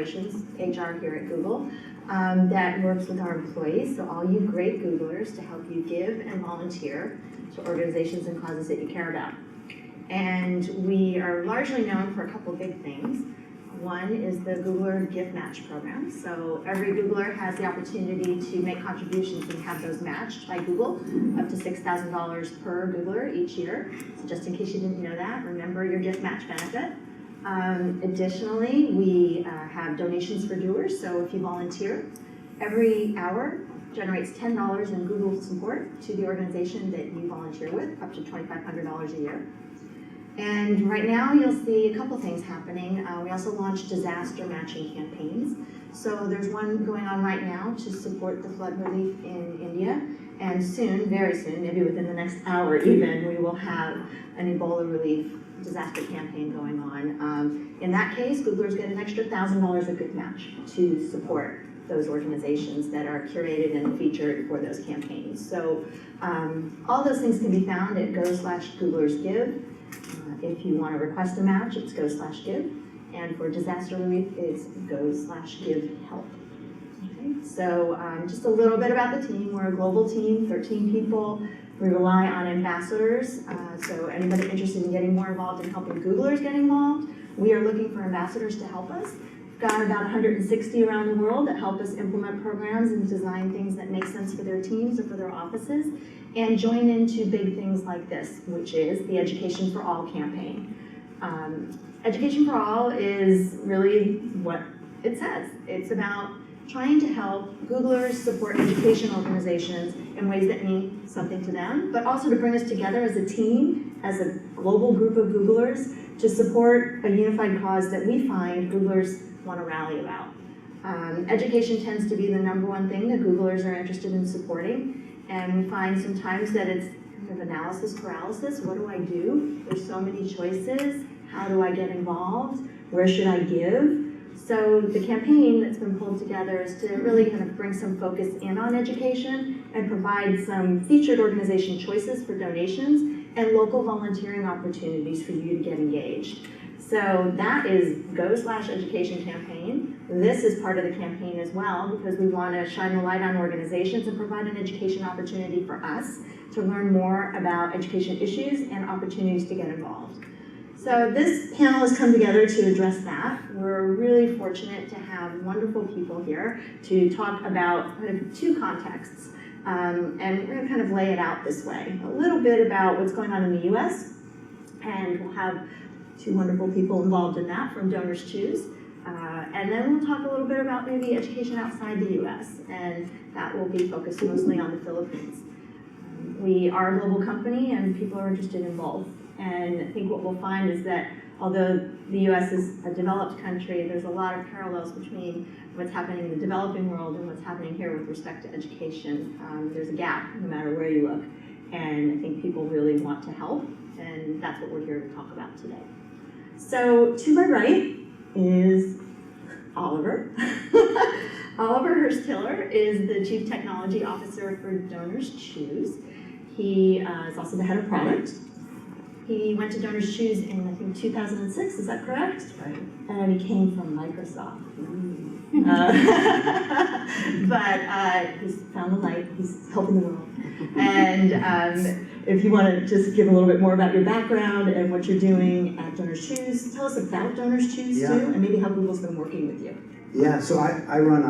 operations, HR here at Google, that works with our employees, so all you great Googlers, to help you give and volunteer to organizations and causes that you care about. And we are largely known for a couple of big things. One is the Googler Gift Match program. So every Googler has the opportunity to make contributions and have those matched by Google, up to $6,000 per Googler each year. So just in case you didn't know that, remember your gift match benefit. Additionally, we have donations for doers. So if you volunteer, every hour generates $10 in Google support to the organization that you volunteer with, up to $2,500 a year. And right now, you'll see a couple things happening. We also launched disaster matching campaigns. So there's one going on right now to support the flood relief in India. And soon, very soon, maybe within the next hour even, we will have an Ebola relief disaster campaign going on. In that case, Googlers get an extra $1,000 a good match to support those organizations that are curated and featured for those campaigns. So all those things can be found at go/GooglersGive. If you want to request a match, it's go/give. And for disaster relief, it's go/give help. Okay? So just a little bit about the team. We're a global team, 13 people. We rely on ambassadors. So anybody interested in getting more involved in helping Googlers get involved, we are looking for ambassadors to help us. We've got about 160 around the world that help us implement programs and design things that make sense for their teams or for their offices, and join into big things like this, which is the Education for All campaign. Education for All is really what it says. It's about trying to help Googlers support education organizations in ways that mean something to them, but also to bring us together as a team, as a global group of Googlers, to support a unified cause that we find Googlers want to rally about. Education tends to be the #1 thing that Googlers are interested in supporting, and we find sometimes that it's kind of analysis paralysis. What do I do? There's so many choices. How do I get involved? Where should I give? So the campaign that's been pulled together is to really kind of bring some focus in on education and provide some featured organization choices for donations and local volunteering opportunities for you to get engaged. So that is go/education campaign. This is part of the campaign as well, because we want to shine the light on organizations and provide an education opportunity for us to learn more about education issues and opportunities to get involved. So this panel has come together to address that. We're really fortunate to have wonderful people here to talk about kind of two contexts. And we're going to kind of lay it out this way. A little bit about what's going on in the US, and we'll have two wonderful people involved in that from DonorsChoose. And then we'll talk a little bit about maybe education outside the US, and that will be focused mostly on the Philippines. We are a global company, and people are interested in both. And I think what we'll find is that although the US is a developed country, there's a lot of parallels between what's happening in the developing world and what's happening here with respect to education. There's a gap no matter where you look. And I think people really want to help, and that's what we're here to talk about today. So to my right is Oliver. Oliver Hurst-Hiller is the Chief Technology Officer for DonorsChoose. He is also the Head of Product. He went to DonorsChoose in, I think, 2006, is that correct? Right. And he came from Microsoft. But he's found the light, he's helping the world. And if you want to just give a little bit more about your background and what you're doing at DonorsChoose, tell us about DonorsChoose too, and maybe how Google's been working with you. Yeah, so I run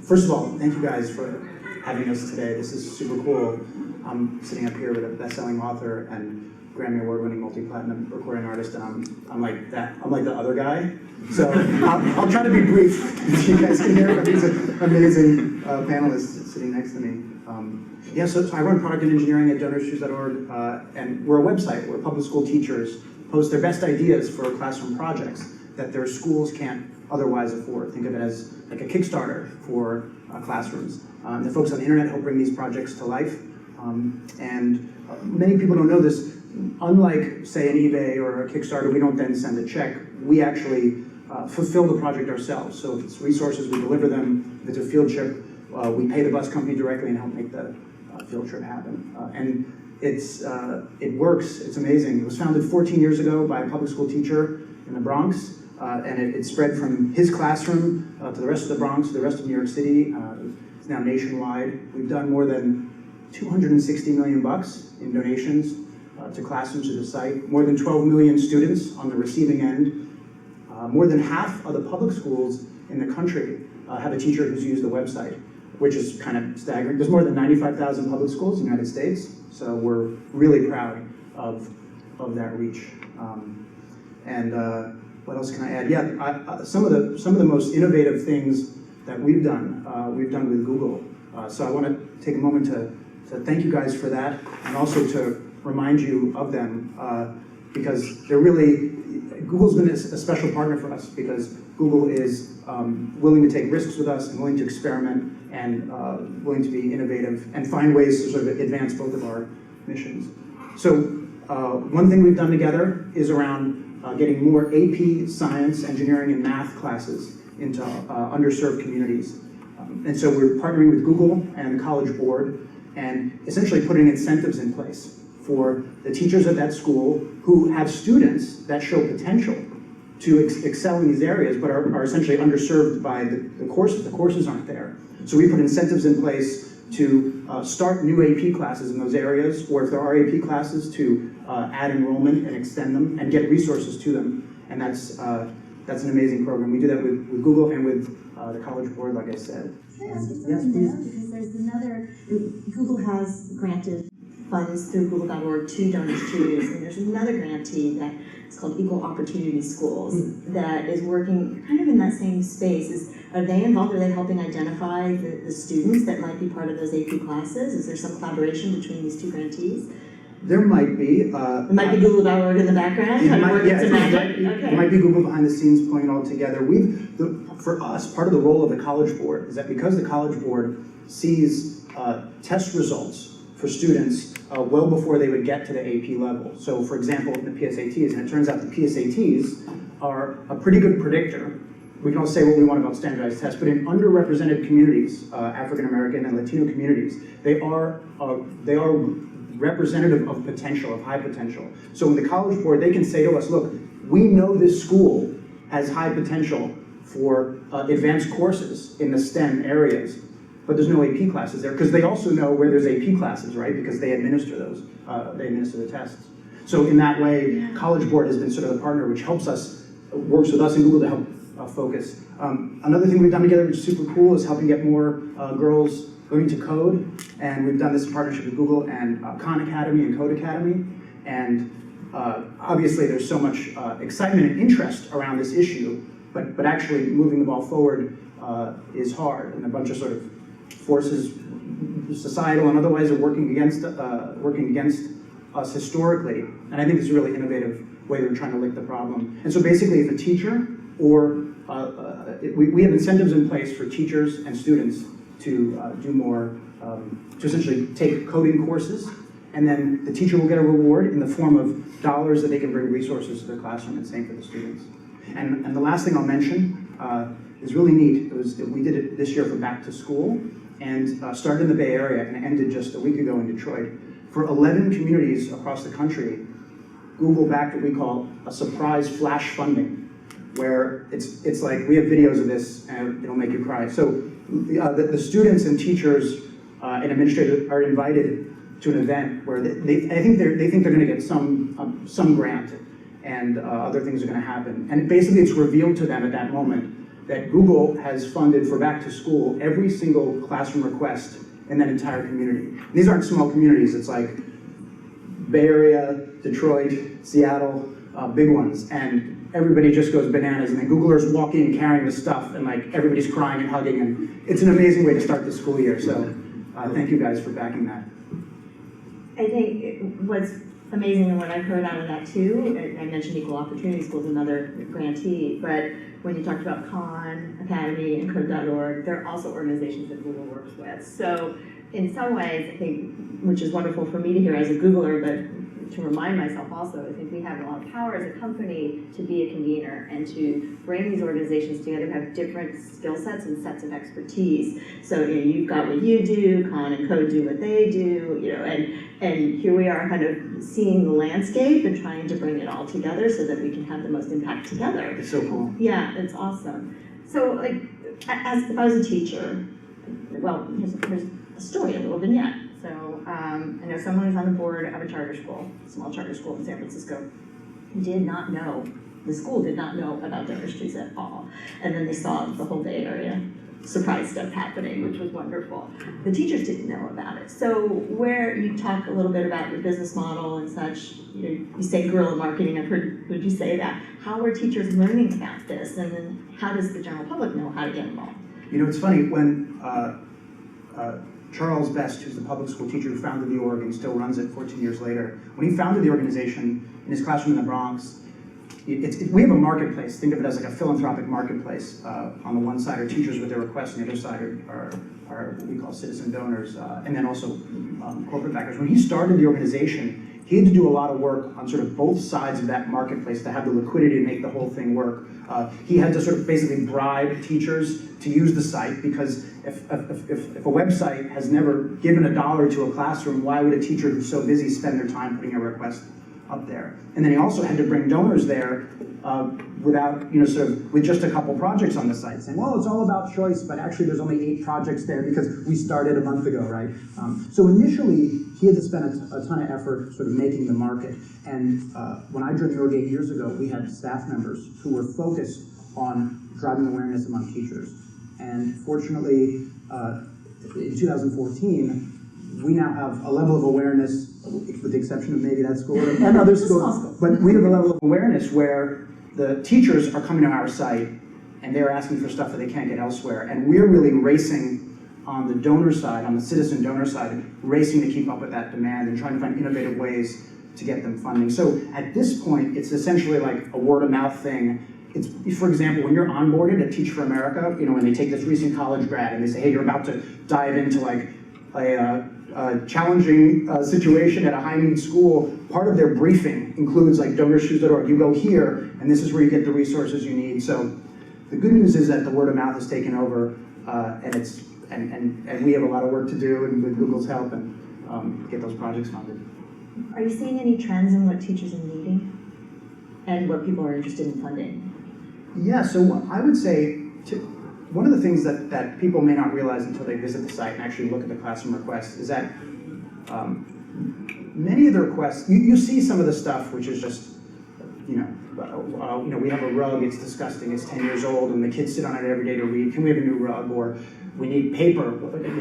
first of all, thank you guys for having us today. This is super cool. I'm sitting up here with a best-selling author and Grammy Award-winning multi-platinum recording artist, and I'm like the other guy. So I'll try to be brief so you guys can hear, but these are amazing panelists sitting next to me. Yeah, so I run product and engineering at DonorsChoose.org, and we're a website where public school teachers post their best ideas for classroom projects that their schools can't otherwise afford. Think of it as like a Kickstarter for classrooms. The folks on the internet help bring these projects to life, and many people don't know this. Unlike, say, an eBay or a Kickstarter, we don't then send a check. We actually fulfill the project ourselves. So if it's resources, we deliver them. If it's a field trip, we pay the bus company directly and help make the field trip happen. And it works. It's amazing. It was founded 14 years ago by a public school teacher in the Bronx. and it spread from his classroom to the rest of the Bronx, to the rest of New York City. It's now nationwide. We've done more than $260 million in donations to classrooms to the site, more than 12 million students on the receiving end. More than half of the public schools in the country have a teacher who's used the website, which is kind of staggering. There's more than 95,000 public schools in the United States, so we're really proud of that reach. What else can I add? Yeah, some of the most innovative things that we've done with Google. So I want to take a moment to thank you guys for that, and also to remind you of them, because they're really, Google's been a special partner for us, because Google is willing to take risks with us and willing to experiment and willing to be innovative and find ways to sort of advance both of our missions. So one thing we've done together is around getting more AP science, engineering, and math classes into underserved communities. And so we're partnering with Google and the College Board and essentially putting incentives in place for the teachers at that school who have students that show potential to excel in these areas, but are essentially underserved by the courses. The courses aren't there. So we put incentives in place to start new AP classes in those areas, or if there are AP classes, to add enrollment and extend them and get resources to them. And that's an amazing program. We do that with Google and with the College Board, like I said. Can I ask you something there? Because there's another, Google has granted funds through google.org to DonorsChoose, and there's another grantee that is called Equal Opportunity Schools that is working kind of in that same space. Are they involved? Are they helping identify the students that might be part of those AP classes? Is there some collaboration between these two grantees? There might be. It might be google.org in the background? It might be Google behind the scenes pulling it all together. For us, part of the role of the College Board is that because the College Board sees test results for students well before they would get to the AP level. So for example, in the PSATs, and it turns out the PSATs are a pretty good predictor. We can all say what we want about standardized tests, but in underrepresented communities, African American and Latino communities, they are representative of potential, of high potential. So in the College Board, they can say to us, look, we know this school has high potential for advanced courses in the STEM areas, but there's no AP classes there, because they also know where there's AP classes, right? Because they administer those, they administer the tests. So in that way, College Board has been sort of the partner which helps us, works with us and Google to help focus. Another thing we've done together, which is super cool, is helping get more girls learning to code. And we've done this in partnership with Google and Khan Academy and Code Academy. And obviously there's so much excitement and interest around this issue, but actually moving the ball forward is hard. And a bunch of sort of forces, societal and otherwise, are working against us historically. And I think it's a really innovative way they're trying to lick the problem. And so basically, if a teacher or we have incentives in place for teachers and students to do more, to essentially take coding courses, and then the teacher will get a reward in the form of dollars that they can bring resources to their classroom, and same for the students. And the last thing I'll mention is really neat. We did it this year for Back to School, and started in the Bay Area and ended just a week ago in Detroit. For 11 communities across the country, Google backed what we call a surprise flash funding, where it's like, we have videos of this and it'll make you cry. So the students and teachers and administrators are invited to an event where they think they're going to get some grant, and other things are going to happen. And basically it's revealed to them at that moment that Google has funded for Back to School every single classroom request in that entire community. These aren't small communities. It's like Bay Area, Detroit, Seattle, big ones. And everybody just goes bananas, and then Googlers walk in carrying the stuff, and like everybody's crying and hugging, and it's an amazing way to start the school year. So thank you guys for backing that. I think what's amazing, and what I've heard out of that too, I mentioned Equal Opportunity Schools, another grantee, but when you talked about Khan Academy and Code.org, they're also organizations that Google works with. So in some ways, I think, which is wonderful for me to hear as a Googler, but to remind myself also, I think we have a lot of power as a company to be a convener and to bring these organizations together who have different skill sets and sets of expertise. So you've got what you do, Con and Co do what they do, and here we are kind of seeing the landscape and trying to bring it all together so that we can have the most impact together. It's so cool. Yeah, it's awesome. So if I was a teacher, well, here's a story, a little vignette. So I know someone who's on the board of a charter school, a small charter school in San Francisco, did not know, the school did not know about DonorsChoose at all. And then they saw the whole Bay Area surprise stuff happening, which was wonderful. The teachers didn't know about it. So where you talk a little bit about your business model and such, you say guerrilla marketing, I've heard you say that. How are teachers learning about this? And then how does the general public know how to get involved? It's funny, when Charles Best, who's the public school teacher who founded the org and still runs it 14 years later, when he founded the organization in his classroom in the Bronx, we have a marketplace. Think of it as like a philanthropic marketplace. On the one side are teachers with their requests, and the other side are what we call citizen donors, and then also corporate backers. When he started the organization, he had to do a lot of work on sort of both sides of that marketplace to have the liquidity to make the whole thing work. He had to sort of basically bribe teachers to use the site, because if a website has never given $1 to a classroom, why would a teacher who's so busy spend their time putting a request up there? And then he also had to bring donors there without, sort of with just a couple projects on the site, saying, well, it's all about choice, but actually there's only 8 projects there because we started a month ago, right? So initially, he had to spend a ton of effort sort of making the market. And when I joined the org 8 years ago, we had staff members who were focused on driving awareness among teachers. And fortunately, in 2014, we now have a level of awareness, with the exception of maybe that school and other schools, but we have a level of awareness where the teachers are coming to our site and they're asking for stuff that they can't get elsewhere. And we're really racing on the donor side, on the citizen donor side, racing to keep up with that demand and trying to find innovative ways to get them funding. So at this point, it's essentially like a word of mouth thing. It's, for example, when you're onboarded at Teach for America, when they take this recent college grad and they say, hey, you're about to dive into like a challenging situation at a high-need school, part of their briefing includes like DonorsChoose.org. You go here, and this is where you get the resources you need. So the good news is that the word of mouth has taken over, and we have a lot of work to do, and with Google's help, and get those projects funded. Are you seeing any trends in what teachers are needing and what people are interested in funding? Yeah, so I would say one of the things that people may not realize until they visit the site and actually look at the classroom requests is that many of the requests, you see some of the stuff which is just, we have a rug, it's disgusting, it's 10 years old, and the kids sit on it every day to read. Can we have a new rug? Or we need paper.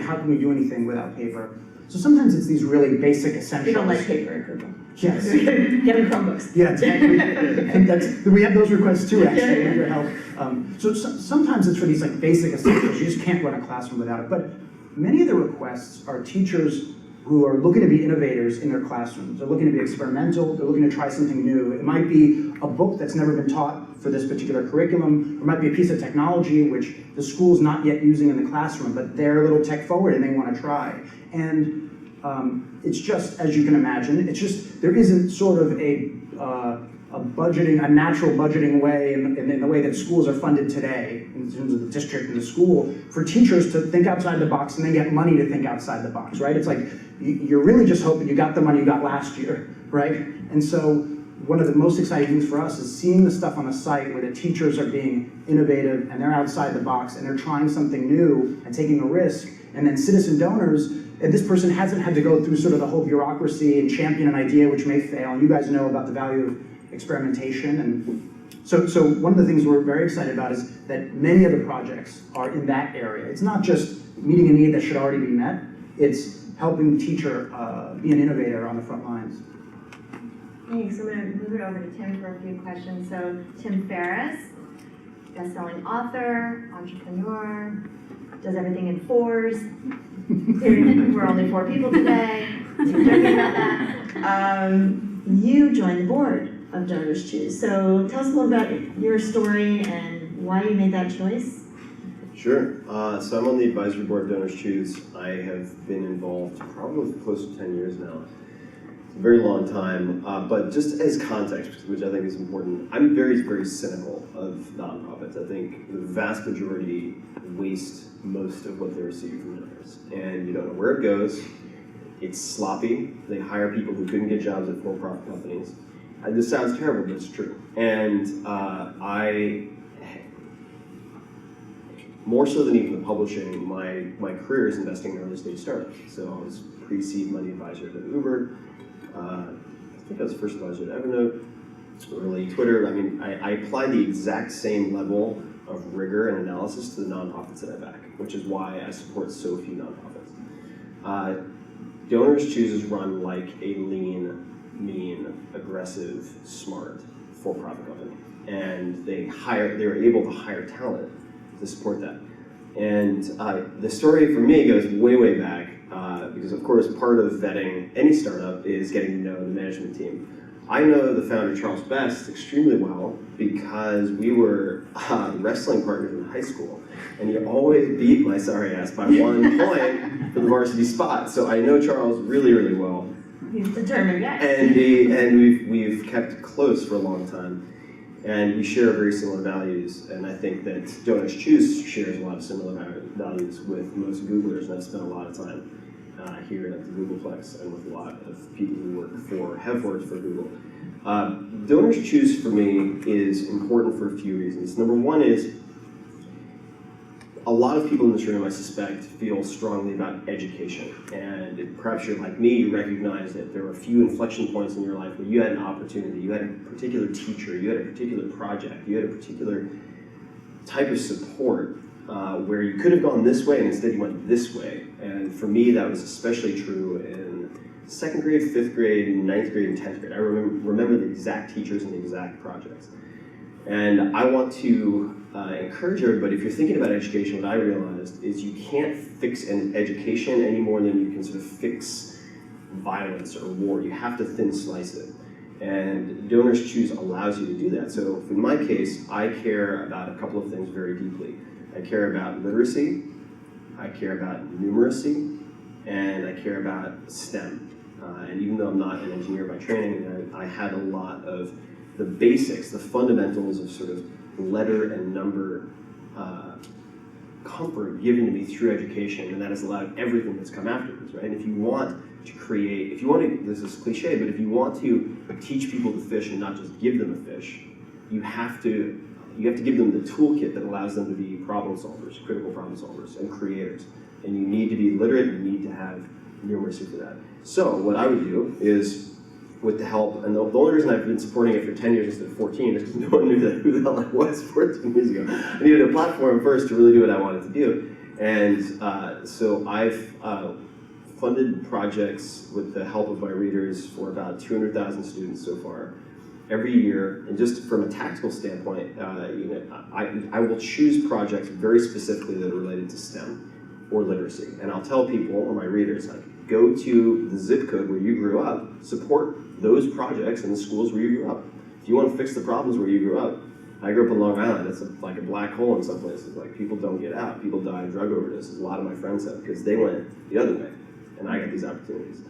How can we do anything without paper? So sometimes it's these really basic essentials. We don't like paper at Google. Yes. Get them Chromebooks. Yeah, exactly. We have those requests too, actually, with your help. So sometimes it's for these like basic essentials. You just can't run a classroom without it. But many of the requests are teachers who are looking to be innovators in their classrooms. They're looking to be experimental. They're looking to try something new. It might be a book that's never been taught for this particular curriculum. It might be a piece of technology which the school's not yet using in the classroom, but they're a little tech forward and they want to try. And it's just, as you can imagine, it's just, there isn't sort of a natural budgeting way in the way that schools are funded today, in terms of the district and the school, for teachers to think outside the box and then get money to think outside the box, right? It's like, you're really just hoping you got the money you got last year, right? And so, one of the most exciting things for us is seeing the stuff on the site where the teachers are being innovative and they're outside the box and they're trying something new and taking a risk, and then citizen donors, and this person hasn't had to go through sort of the whole bureaucracy and champion an idea which may fail, and you guys know about the value of experimentation. And so one of the things we're very excited about is that many of the projects are in that area. It's not just meeting a need that should already be met, it's helping the teacher be an innovator on the front lines. Thanks. I'm going to move it over to Tim for a few questions. So Tim Ferris, best-selling author, entrepreneur, does everything in 4s. We're only 4 people today. We're joking about that. You joined the board of DonorsChoose. So tell us a little about your story and why you made that choice. Sure. So I'm on the advisory board of DonorsChoose. I have been involved probably close to 10 years now. It's a very long time, but just as context, which I think is important, I'm very, very cynical of nonprofits. I think the vast majority waste most of what they receive from donors, and you don't know where it goes. It's sloppy. They hire people who couldn't get jobs at for-profit companies. This sounds terrible, but it's true. And more so than even the publishing, my career is investing in early stage startups. So I was pre-seed money advisor at Uber. I think I was first advisor at Evernote, early Twitter. I mean, I apply the exact same level of rigor and analysis to the nonprofits that I back, which is why I support so few nonprofits. DonorsChoose is run like a lean, mean, aggressive, smart, for-profit company. And they're able to hire talent to support that. And the story for me goes way, way back, because of course part of vetting any startup is getting to know the management team. I know the founder, Charles Best, extremely well because we were wrestling partners in high school, and he always beat my sorry ass by 1 point for the varsity spot. So I know Charles really, really well. He's determined, yeah. And we've kept close for a long time. And we share very similar values, and I think that DonorsChoose shares a lot of similar values with most Googlers, and I've spent a lot of time here at the Googleplex and with a lot of people who have worked for Google. DonorsChoose for me is important for a few reasons. Number one is a lot of people in this room, I suspect, feel strongly about education. And perhaps you're like me, you recognize that there are a few inflection points in your life where you had an opportunity, you had a particular teacher, you had a particular project, you had a particular type of support where you could have gone this way and instead you went this way. And for me, that was especially true in 2nd grade, 5th grade, 9th grade, and 10th grade. I remember the exact teachers and the exact projects. And I want to encourage everybody, if you're thinking about education, what I realized is you can't fix an education any more than you can sort of fix violence or war. You have to thin slice it. And DonorsChoose allows you to do that. So in my case, I care about a couple of things very deeply. I care about literacy, I care about numeracy, and I care about STEM. And even though I'm not an engineer by training, I had a lot of the basics, the fundamentals of sort of letter and number comfort given to me through education, and that has allowed everything that's come afterwards, right? And if you want to create, this is cliche, but if you want to teach people to fish and not just give them a fish, you have to give them the toolkit that allows them to be problem solvers, critical problem solvers, and creators. And you need to be literate, you need to have numeracy for that. So what I would do is, with the help, and the only reason I've been supporting it for 10 years instead of 14 is because no one knew who the hell I was 14 years ago. I needed a platform first to really do what I wanted to do. And so I've funded projects with the help of my readers for about 200,000 students so far. Every year, and just from a tactical standpoint, I will choose projects very specifically that are related to STEM or literacy. And I'll tell people, or my readers, like, go to the zip code where you grew up, support those projects in the schools where you grew up. If you want to fix the problems where you grew up, I grew up in Long Island. It's like a black hole in some places. Like, people don't get out. People die of drug overdoses. A lot of my friends have, because they went the other way, and I got these opportunities.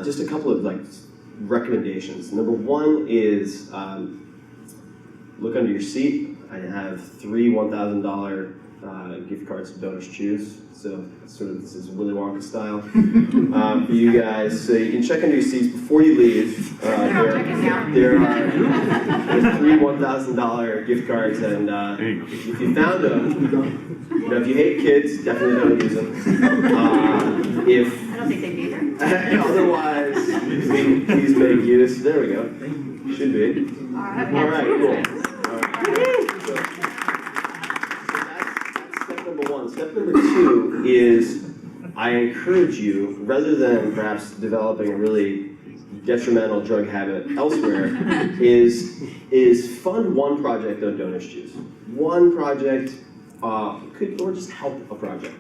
Just a couple of recommendations. Number one is look under your seat. I have 3 $1,000 gift cards to DonorsChoose. So this is Willy Wonka style for you guys. So you can check under your seats before you leave. There are 3 $1,000 gift cards, and if you found them, if you hate kids, definitely don't use them. I don't think they'd be there. Otherwise, please make use. There we go. Should be. All right, cool. Step number 2 is I encourage you, rather than perhaps developing a really detrimental drug habit elsewhere, is fund one project on DonorsChoose. One project, or just help a project.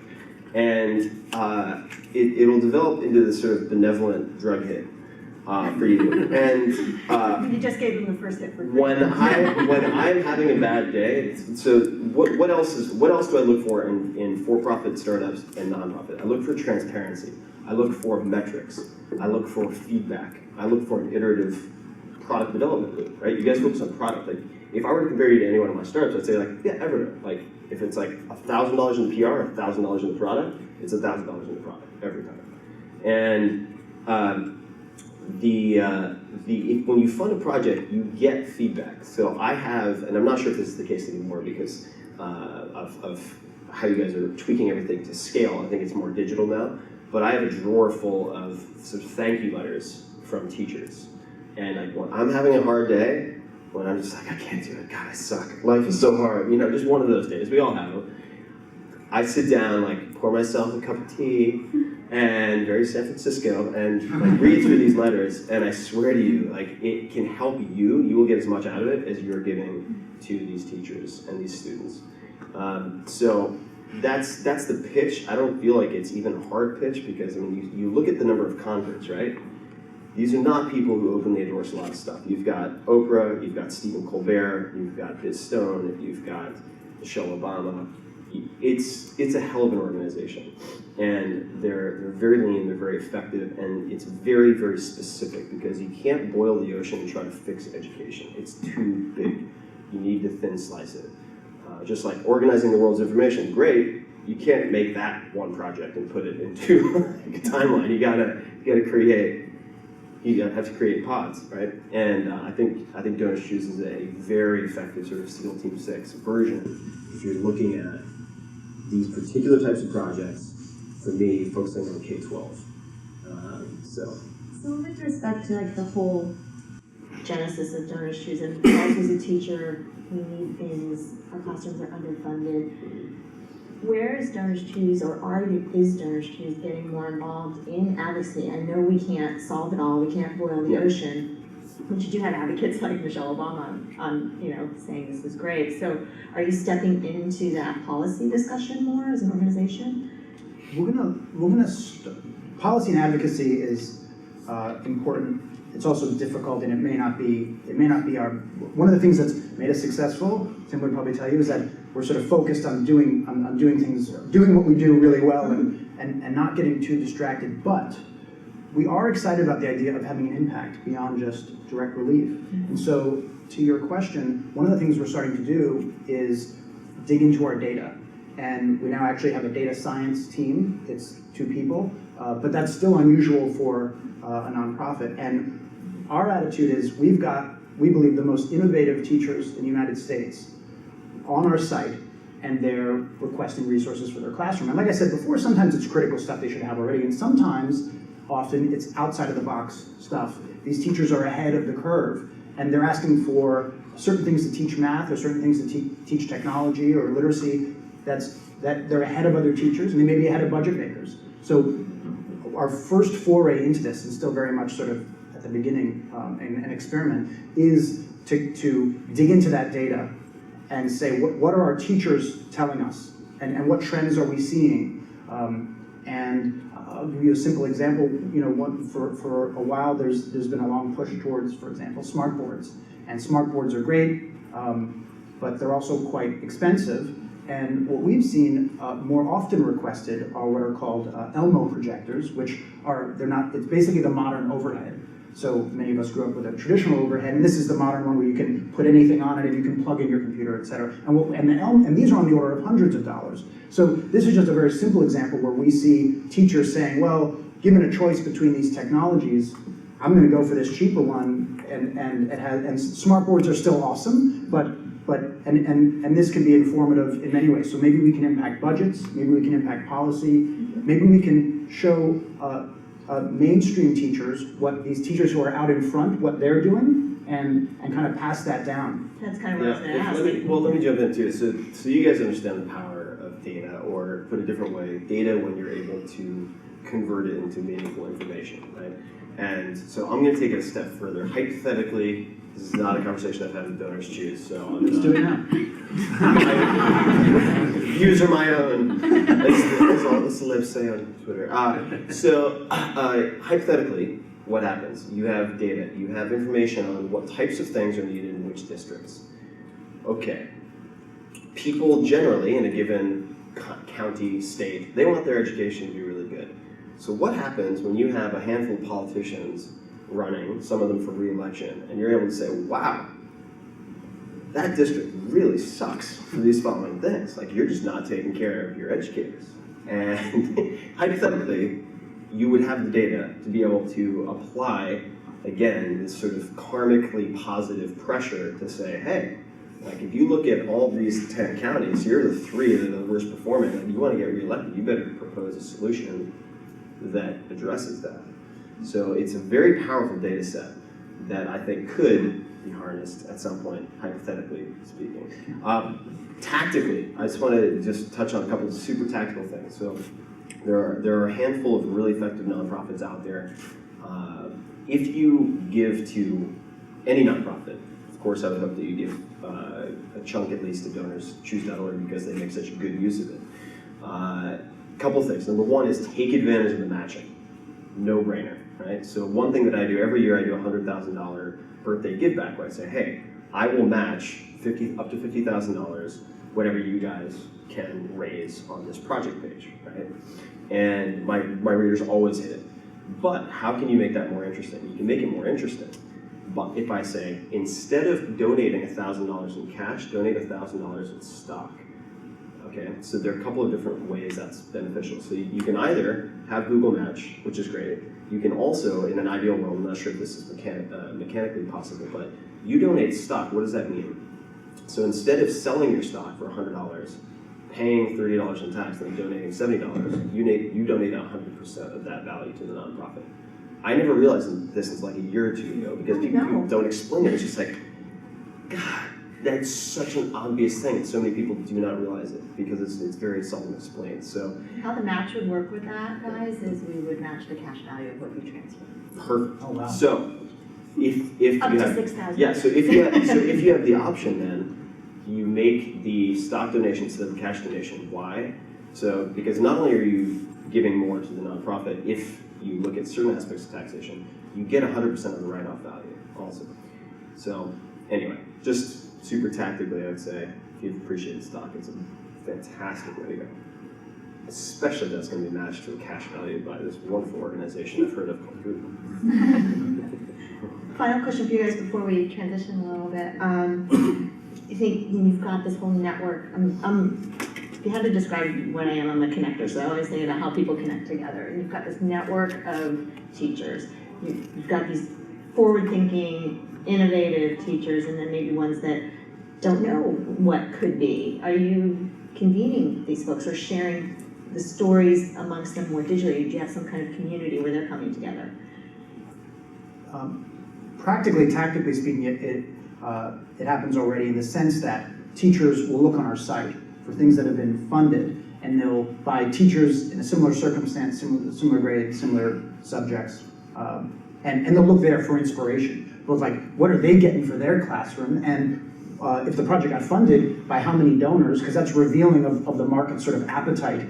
And it'll develop into this sort of benevolent drug hit. for you. And You just gave them the first hit for free. when I'm having a bad day, so what else do I look for in for-profit startups and nonprofit? I look for transparency. I look for metrics. I look for feedback. I look for an iterative product development loop, right? You guys focus on product. Like, if I were to compare you to any one of my startups, I'd say like, yeah, everywhere. Like, if it's like $1,000 in the PR, or $1,000 in the product, it's $1,000 in the product every time. And when you fund a project, you get feedback. So I have, and I'm not sure if this is the case anymore because of how you guys are tweaking everything to scale. I think it's more digital now. But I have a drawer full of sort of thank you letters from teachers. And like when I'm having a hard day, when I'm just like, I can't do it, God, I suck. Life is so hard. You know, just one of those days. We all have them. I sit down, like pour myself a cup of tea, and very San Francisco, and like read through these letters, and I swear to you, like it can help you. You will get as much out of it as you're giving to these teachers and these students. So that's the pitch. I don't feel like it's even a hard pitch because I mean, you look at the number of converts, right? These are not people who openly endorse a lot of stuff. You've got Oprah, you've got Stephen Colbert, you've got Biz Stone, you've got Michelle Obama. It's a hell of an organization, and they're very lean, they're very effective, and it's very, very specific because you can't boil the ocean and try to fix education. It's too big. You need to thin slice it. Just like organizing the world's information, great. You can't make that one project and put it into a timeline. You gotta create. You have to create pods, right? And I think DonorsChoose is a very effective sort of SEAL Team 6 version. If you're looking at these particular types of projects, for me, focusing on K-12. So with respect to like the whole genesis of DonorsChoose, and as a teacher, we need things, our classrooms are underfunded. Where is DonorsChoose, or is DonorsChoose getting more involved in advocacy? I know we can't solve it all, we can't boil the ocean, but you do have advocates like Michelle Obama saying this is great. So are you stepping into that policy discussion more as an organization? Policy and advocacy is important. It's also difficult, and it may not be our, one of the things that's made us successful, Tim would probably tell you, is that we're sort of focused on doing what we do really well and not getting too distracted. But we are excited about the idea of having an impact beyond just direct relief. And so to your question, one of the things we're starting to do is dig into our data. And we now actually have a data science team. It's 2 people, but that's still unusual for a nonprofit. And our attitude is we believe, the most innovative teachers in the United States on our site, and they're requesting resources for their classroom. And like I said before, sometimes it's critical stuff they should have already, and often it's outside of the box stuff. These teachers are ahead of the curve, and they're asking for certain things to teach math, or certain things to teach technology or literacy, that they're ahead of other teachers, and they may be ahead of budget makers. So our first foray into this, and still very much sort of at the beginning, an experiment, is to dig into that data and say, what are our teachers telling us, and what trends are we seeing? And I'll give you a simple example. For a while, there's been a long push towards, for example, smart boards. And smart boards are great, but they're also quite expensive. And what we've seen more often requested are what are called Elmo projectors, which it's basically the modern overhead. So many of us grew up with a traditional overhead, and this is the modern one where you can put anything on it and you can plug in your computer, et cetera. And these are on the order of hundreds of dollars. So this is just a very simple example where we see teachers saying, well, given a choice between these technologies, I'm going to go for this cheaper one, and smart boards are still awesome, but this can be informative in many ways. So maybe we can impact budgets, maybe we can impact policy, maybe we can show mainstream teachers, what these teachers who are out in front, what they're doing, and kind of pass that down. That's kind of what I was going to ask. Let me jump in too. So you guys understand the power of data, or put a different way, data when you're able to convert it into meaningful information, right? And so I'm going to take it a step further. Hypothetically, this is not a conversation I've had with DonorsChoose, so Let's do it now. Views are my own, as all the celebs say on Twitter. So hypothetically, what happens? You have data, you have information on what types of things are needed in which districts. Okay. People generally in a given county, state, they want their education to be really good. So what happens when you have a handful of politicians running, some of them for re-election, and you're able to say, wow, that district really sucks for these following things. Like, you're just not taking care of your educators. And hypothetically, you would have the data to be able to apply, again, this sort of karmically positive pressure to say, hey, like, if you look at all these 10 counties, here are the 3 that are the worst performing. Like, you want to get reelected, you better propose a solution that addresses that. So it's a very powerful data set that I think could be harnessed at some point, hypothetically speaking. Tactically, I just want to just touch on a couple of super tactical things. So there are a handful of really effective nonprofits out there. If you give to any nonprofit, of course I would hope that you give a chunk at least to DonorsChoose.org because they make such a good use of it. A couple of things. Number one is take advantage of the matching. No brainer, right? So one thing that I do every year, I do a $100,000 birthday give back where I say, hey, I will match up to $50,000 whatever you guys can raise on this project page, right? And my readers always hit it. But how can you make that more interesting? You can make it more interesting. But if I say, instead of donating $1,000 in cash, donate $1,000 in stock. Okay, so there are a couple of different ways that's beneficial. So you can either have Google Match, which is great. You can also, in an ideal world, I'm not sure if this is mechanically possible, but you donate stock. What does that mean? So instead of selling your stock for $100, paying $30 in tax, and donating $70, you donate 100% of that value to the nonprofit. I never realized this until like a year or two ago because people don't explain it. It's just like, God, that's such an obvious thing. So many people do not realize it because it's very seldom explained. So how the match would work with that, guys, is we would match the cash value of what you transfer. Perfect. Oh, wow. So if Up you to have, 6,000. yeah, so if you have the option, then you make the stock donation instead of the cash donation. Why? So because not only are you giving more to the nonprofit, if you look at certain aspects of taxation, you get 100% of the write-off value also. So anyway, just super tactically, I would say, if you've appreciated stock, it's a fantastic way to go. Especially if that's going to be matched to a cash value by this wonderful organization I've heard of called Google. Final question for you guys before we transition a little bit. I think you've got this whole network. If you had to describe what I am, I'm a connector, so I always think about how people connect together. And you've got this network of teachers. You've got these forward-thinking, innovative teachers, and then maybe ones that don't know what could be. Are you convening these folks or sharing the stories amongst them more digitally? Do you have some kind of community where they're coming together? Practically, tactically speaking, it happens already in the sense that teachers will look on our site for things that have been funded, and they'll buy teachers in a similar circumstance, similar grade, similar subjects, and they'll look there for inspiration. Both like, what are they getting for their classroom, and if the project got funded, by how many donors, because that's revealing of the market sort of appetite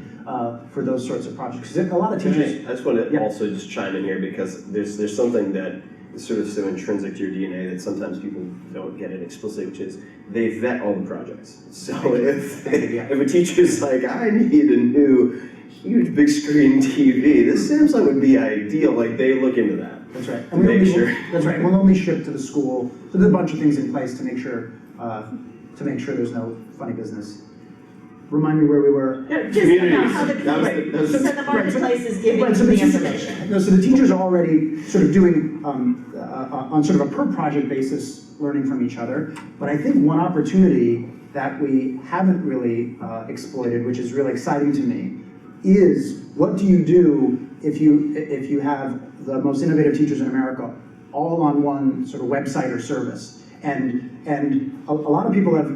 for those sorts of projects. Because a lot of teachers... I just want to also just chime in here because there's something that is sort of so intrinsic to your DNA that sometimes people don't get it explicitly, which is they vet all the projects. So if a teacher's like, I need a new huge big screen TV, this Samsung would be ideal, like they look into that. That's right. And make sure. That's right. And we'll only ship to the school. So there's a bunch of things in place to make sure there's no funny business. Remind me where we were. No, just about how the marketplace is giving you the information. No, so the teachers are already sort of doing, on sort of a per project basis, learning from each other. But I think one opportunity that we haven't really exploited, which is really exciting to me, is what do you do if you have the most innovative teachers in America all on one sort of website or service? And a lot of people have,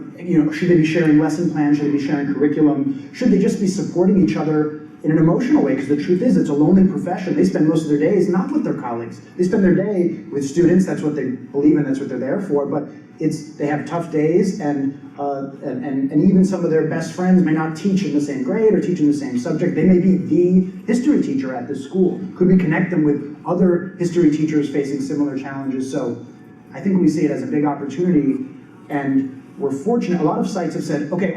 should they be sharing lesson plans? Should they be sharing curriculum? Should they just be supporting each other in an emotional way? Because the truth is, it's a lonely profession. They spend most of their days not with their colleagues. They spend their day with students. That's what they believe in. That's what they're there for. But they have tough days, and even some of their best friends may not teach in the same grade or teach in the same subject. They may be the history teacher at this school. Could we connect them with other history teachers facing similar challenges? So I think we see it as a big opportunity, and we're fortunate. A lot of sites have said, okay,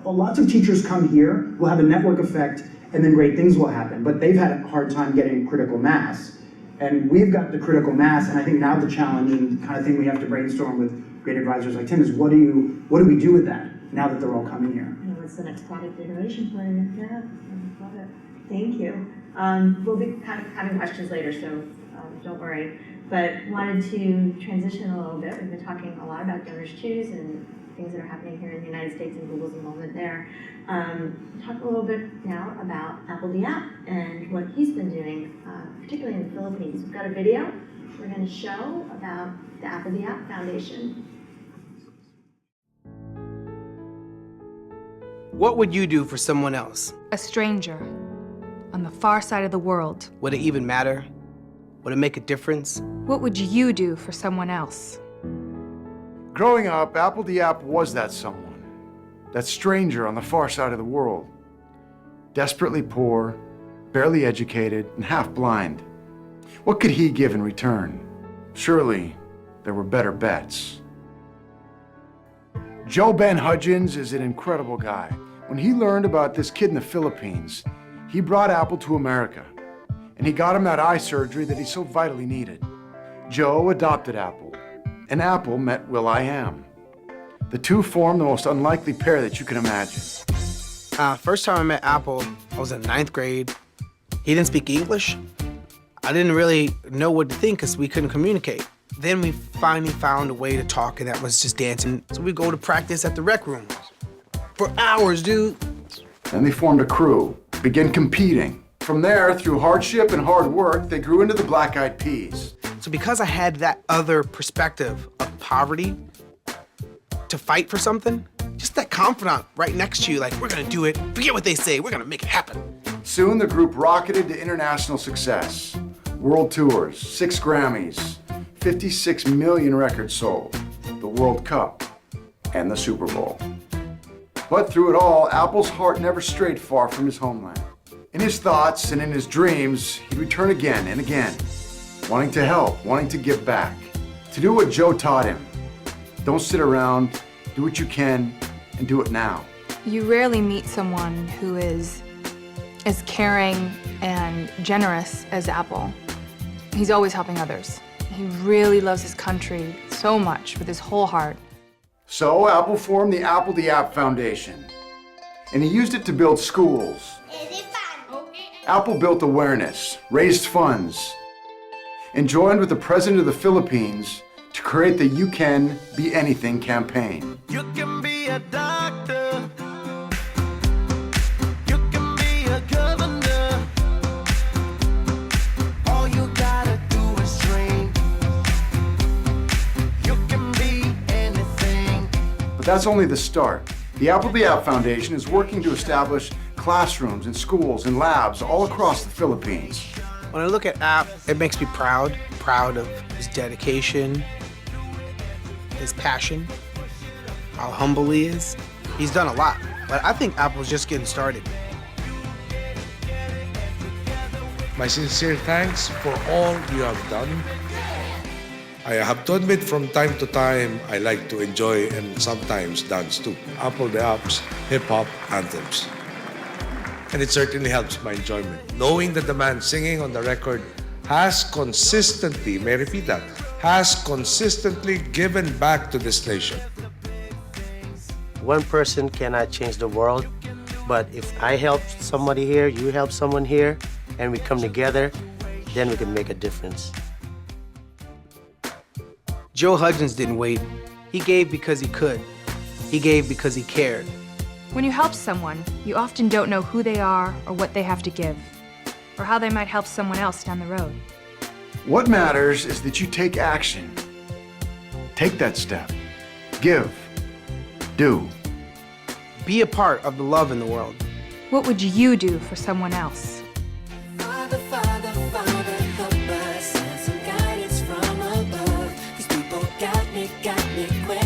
lots of teachers come here, we'll have a network effect, and then great things will happen. But they've had a hard time getting critical mass. And we've got the critical mass, and I think now the challenge and the kind of thing we have to brainstorm with great advisors like Tim is what do we do with that now that they're all coming here? And what's the next product iteration plan? Yeah, I love it. Thank you. We'll be kind of having questions later, so don't worry. But wanted to transition a little bit. We've been talking a lot about DonorsChoose and things that are happening here in the United States and Google's involvement there. Talk a little bit now about Apple the App and what he's been doing, particularly in the Philippines. We've got a video we're going to show about the Apple the App Foundation. What would you do for someone else? A stranger on the far side of the world. Would it even matter? Would it make a difference? What would you do for someone else? Growing up, Apple the App was that someone, that stranger on the far side of the world. Desperately poor, barely educated, and half blind. What could he give in return? Surely, there were better bets. Joe Ben Hudgens is an incredible guy. When he learned about this kid in the Philippines, he brought Apple to America, and he got him that eye surgery that he so vitally needed. Joe adopted Apple, and Apple met Will.i.am. The two formed the most unlikely pair that you can imagine. First time I met Apple, I was in 9th grade. He didn't speak English. I didn't really know what to think because we couldn't communicate. Then we finally found a way to talk, and that was just dancing. So we go to practice at the rec room for hours, dude. Then they formed a crew, began competing. From there, through hardship and hard work, they grew into the Black Eyed Peas. So because I had that other perspective of poverty to fight for something, just that confidant right next to you, like, we're gonna do it, forget what they say, we're gonna make it happen. Soon the group rocketed to international success. World tours, 6 Grammys, 56 million records sold, the World Cup, and the Super Bowl. But through it all, Apple's heart never strayed far from his homeland. In his thoughts and in his dreams, he'd return again and again, wanting to help, wanting to give back, to do what Joe taught him. Don't sit around, do what you can, and do it now. You rarely meet someone who is as caring and generous as Apple. He's always helping others. He really loves his country so much with his whole heart. So Apple formed the Apple the App Foundation, and he used it to build schools. Apple built awareness, raised funds, and joined with the president of the Philippines to create the You Can Be Anything campaign. You can be a doctor. You can be a governor. All you gotta do is dream. You can be anything. But that's only the start. The Apple the App Foundation is working to establish classrooms and schools and labs all across the Philippines. When I look at App, it makes me proud of his dedication, his passion, how humble he is. He's done a lot, but I think Apple's just getting started. My sincere thanks for all you have done. I have to admit, from time to time, I like to enjoy and sometimes dance too. Apple the App's hip-hop anthems. And it certainly helps my enjoyment, knowing that the man singing on the record has consistently, may I repeat that, has consistently given back to this nation. One person cannot change the world, but if I help somebody here, you help someone here, and we come together, then we can make a difference. Joe Hudgens didn't wait. He gave because he could. He gave because he cared. When you help someone, you often don't know who they are or what they have to give, or how they might help someone else down the road. What matters is that you take action. Take that step. Give. Do. Be a part of the love in the world. What would you do for someone else? Father, Father, Father, help us. Send some guidance from above. These people got me questioning.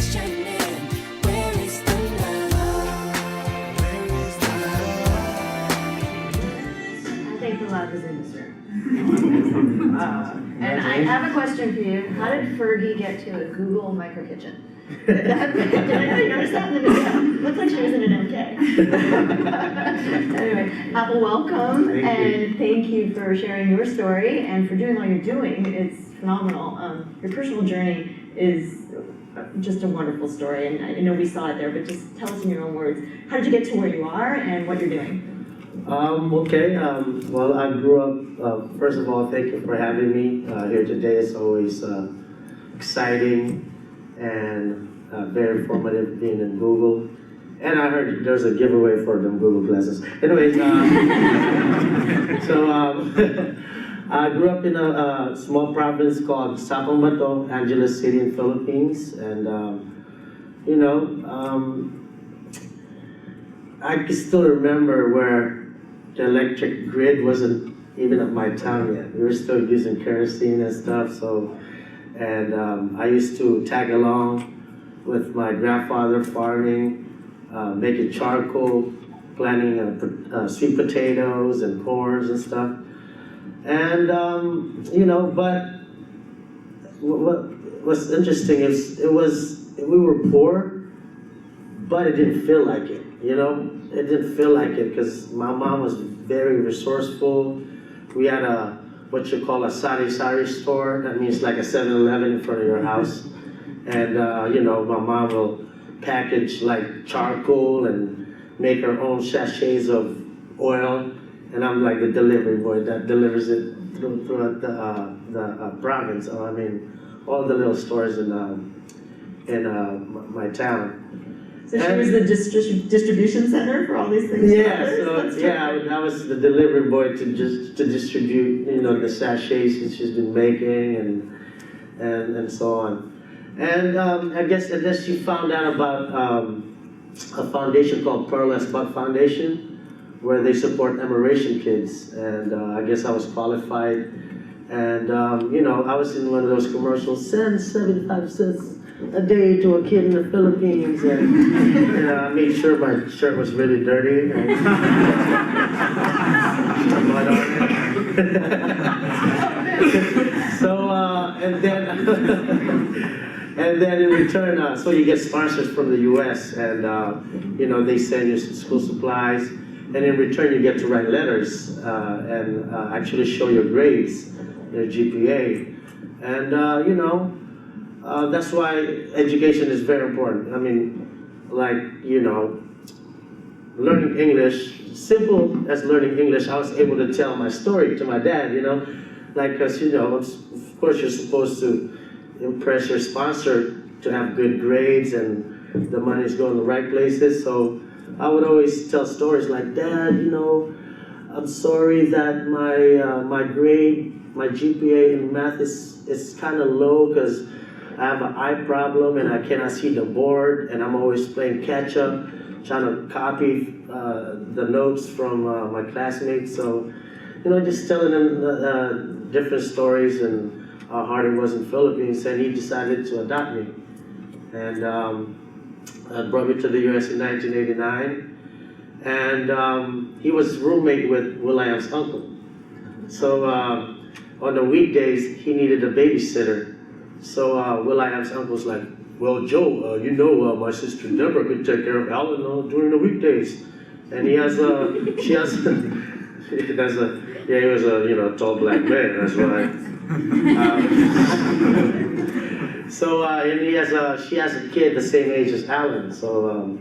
make a lot of his industry. And I have a question for you. How did Fergie get to a Google micro kitchen? Did anybody notice that in the video? Looks like she was in an MK. Anyway, Apple, welcome, and thank you for sharing your story and for doing all you're doing. It's phenomenal. Your personal journey is just a wonderful story, and I know we saw it there, but just tell us in your own words. How did you get to where you are and what you're doing? Well, I grew up, first of all, thank you for having me here today. It's always exciting and very informative being in Google. And I heard there's a giveaway for them Google glasses. Anyways, I grew up in a small province called Sacomato, Angeles City in Philippines. And, I can still remember where the electric grid wasn't even at my town yet. We were still using kerosene and stuff, and I used to tag along with my grandfather farming, making charcoal, planting sweet potatoes and corns and stuff. And, but what's interesting is we were poor, but it didn't feel like it, It didn't feel like it because my mom was very resourceful. We had what you call a sari-sari store. That means like a 7-Eleven in front of your house. And, my mom will package like charcoal and make her own sachets of oil. And I'm like the delivery boy that delivers it throughout the province. All the little stores in my town. So she was the distribution center for all these things? Yeah, I was the delivery boy to distribute, the sachets that she's been making and so on. And I guess she found out about a foundation called Pearl S. Buck Foundation, where they support emigration kids. And I guess I was qualified. And, I was in one of those commercials, send 75 cents a day to a kid in the Philippines, and I made sure my shirt was really dirty. And mud on it. So, and then in return, so you get sponsors from the U.S. and they send you school supplies, and in return you get to write letters and actually show your grades, your GPA, and that's why education is very important. Learning English, simple as learning English, I was able to tell my story to my dad, because, of course you're supposed to impress your sponsor to have good grades and the money's going the right places. So I would always tell stories like, Dad, I'm sorry that my grade, my GPA in math is kind of low because I have an eye problem and I cannot see the board, and I'm always playing catch up, trying to copy the notes from my classmates. So, just telling them different stories and how hard it was in the Philippines, and he decided to adopt me. And brought me to the US in 1989. And he was roommate with Will.i.am's uncle. So on the weekdays, he needed a babysitter. So Will.i.am's uncle's like, well, Joe, my sister Deborah could take care of Alan during the weekdays. And he was a tall black man, that's why. And she has a kid the same age as Alan. So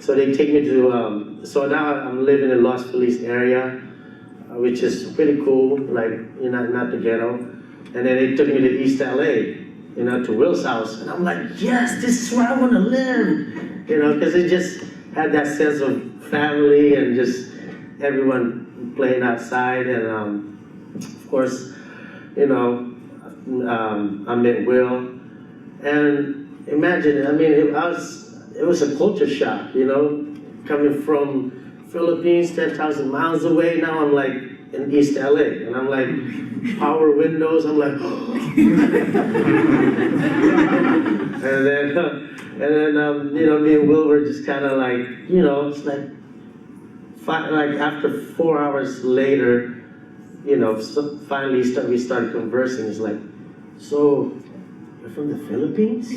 they take me to, so now I'm living in Los Feliz area, which is pretty cool, like, not the ghetto. And then they took me to East LA, to Will's house. And I'm like, yes, this is where I want to live. Because it just had that sense of family and just everyone playing outside. And of course, I met Will. And imagine, it was a culture shock, coming from Philippines, 10,000 miles away. Now I'm like in East LA, and I'm like, power windows, I'm like, and then me and Will were just kind of like, it's like, after 4 hours later, you know, so finally we started conversing. It's like, so you're from the Philippines?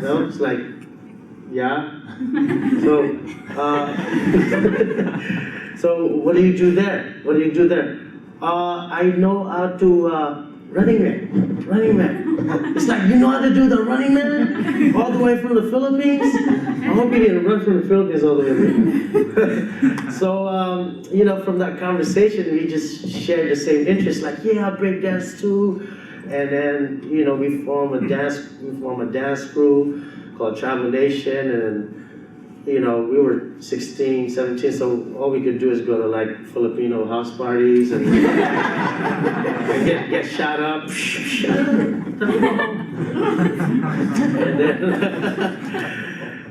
No, it's like, yeah. So, so what do you do there? What do you do there? I know how to Running Man. It's like, you know how to do the Running Man? All the way from the Philippines? I hope you didn't run from the Philippines all the way there. So, you know, from that conversation, we just shared the same interest, like, yeah, I break dance too. And then, you know, we form a dance crew called Travel Nation, and you know, we were 16, 17, so all we could do is go to like Filipino house parties and, and get shot up.